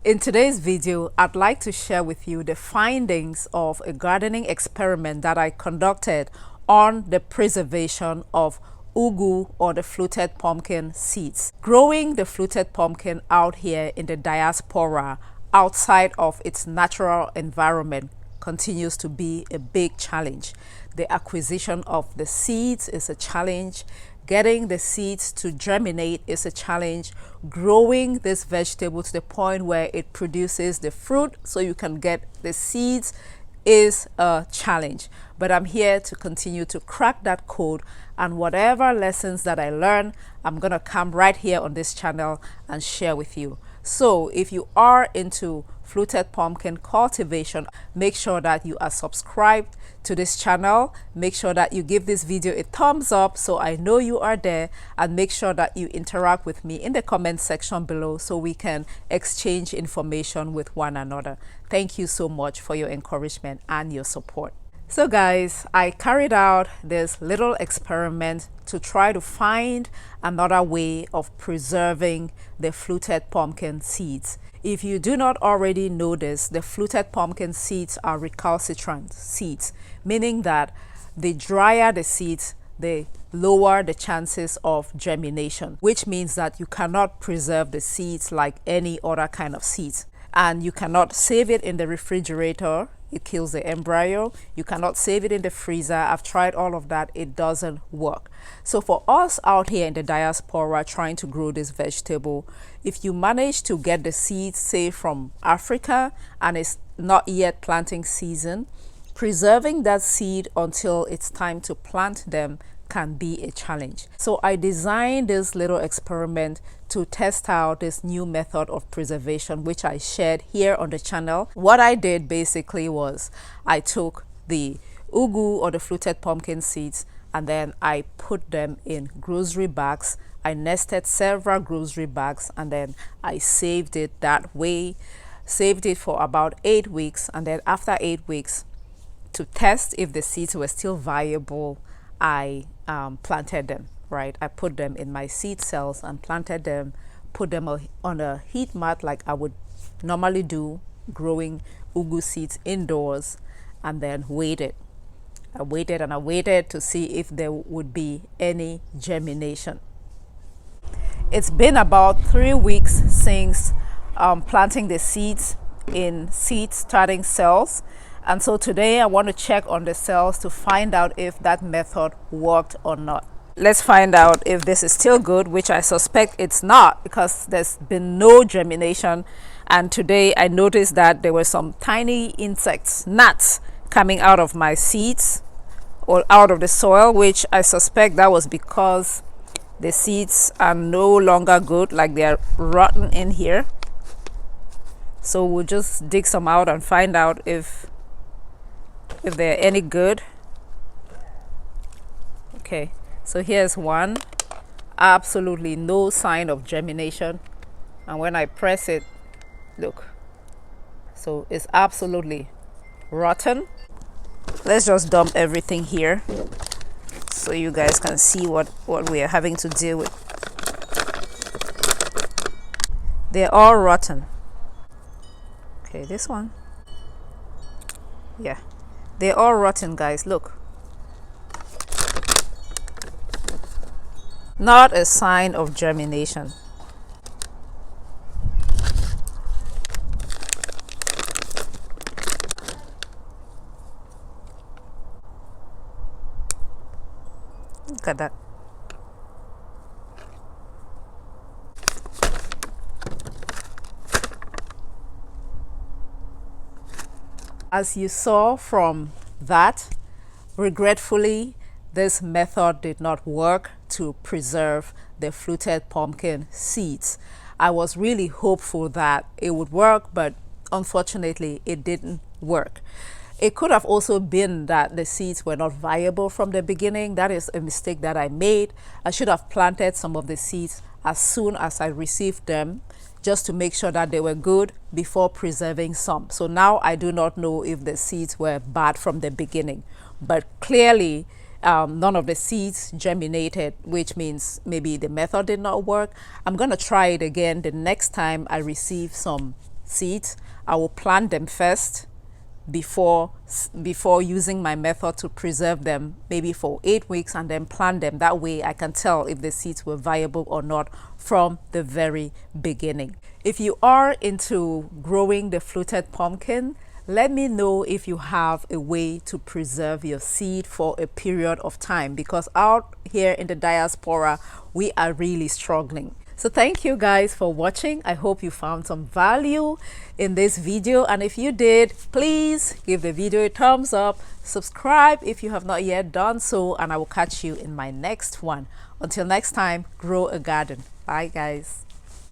In today's video, I'd like to share with you the findings of a gardening experiment that I conducted on the preservation of ugu, or the fluted pumpkin seeds. Growing the fluted pumpkin out here in the diaspora outside of its natural environment continues to be a big challenge. The acquisition of the seeds is a challenge. Getting the seeds to germinate is a challenge. Growing this vegetable to the point where it produces the fruit so you can get the seeds is a challenge. But I'm here to continue to crack that code, and whatever lessons that I learn, I'm gonna come right here on this channel and share with you. So if you are into fluted pumpkin cultivation, make sure that you are subscribed to this channel. Make sure that you give this video a thumbs up so I know you are there, and make sure that you interact with me in the comment section below so we can exchange information with one another. Thank you so much for your encouragement and your support. So guys, I carried out this little experiment to try to find another way of preserving the fluted pumpkin seeds. If you do not already know this, the fluted pumpkin seeds are recalcitrant seeds, meaning that the drier the seeds, the lower the chances of germination, which means that you cannot preserve the seeds like any other kind of seeds. And you cannot save it in the refrigerator. It kills the embryo. You cannot save it in the freezer. I've tried all of that. It doesn't work. So for us out here in the diaspora trying to grow this vegetable, if you manage to get the seeds, say from Africa, and it's not yet planting season, preserving that seed until it's time to plant them can be a challenge. So I designed this little experiment to test out this new method of preservation, which I shared here on the channel. What I did basically was I took the ugu, or the fluted pumpkin seeds, and then I put them in grocery bags. I nested several grocery bags, and then I saved it that way. Saved it for about 8 weeks, and then after 8 weeks, to test if the seeds were still viable, I planted them, right? I put them in my seed cells and planted them, put them on a heat mat like I would normally do growing ugu seeds indoors, and then waited. I waited and I waited to see if there would be any germination. It's been about 3 weeks since planting the seeds in seed starting cells. And so today I want to check on the cells to find out if that method worked or not. Let's find out if this is still good, which I suspect it's not because there's been no germination. And today I noticed that there were some tiny insects, gnats, coming out of my seeds or out of the soil, which I suspect that was because the seeds are no longer good, like they're rotten in here. So we'll just dig some out and find out if they're any good. Okay, so here's one. Absolutely no sign of germination, and when I press it, look, so it's absolutely rotten. Let's just dump everything here so you guys can see what we are having to deal with. They're all rotten. Okay, this one, yeah, they're all rotten, guys. Look, not a sign of germination. Look at that. As you saw from that, regretfully, this method did not work to preserve the fluted pumpkin seeds. I was really hopeful that it would work, but unfortunately it didn't work. It could have also been that the seeds were not viable from the beginning. That is a mistake that I made. I should have planted some of the seeds as soon as I received them, just to make sure that they were good before preserving some. So now I do not know if the seeds were bad from the beginning, but clearly none of the seeds germinated, which means maybe the method did not work. I'm going to try it again the next time I receive some seeds, I will plant them first before using my method to preserve them maybe for 8 weeks, and then plant them. That way I can tell if the seeds were viable or not from the very beginning. If you are into growing the fluted pumpkin, let me know if you have a way to preserve your seed for a period of time, because out here in the diaspora we are really struggling. So thank you guys for watching. I hope you found some value in this video, and if you did, please give the video a thumbs up, subscribe if you have not yet done so, and I will catch you in my next one. Until next time, grow a garden. Bye guys.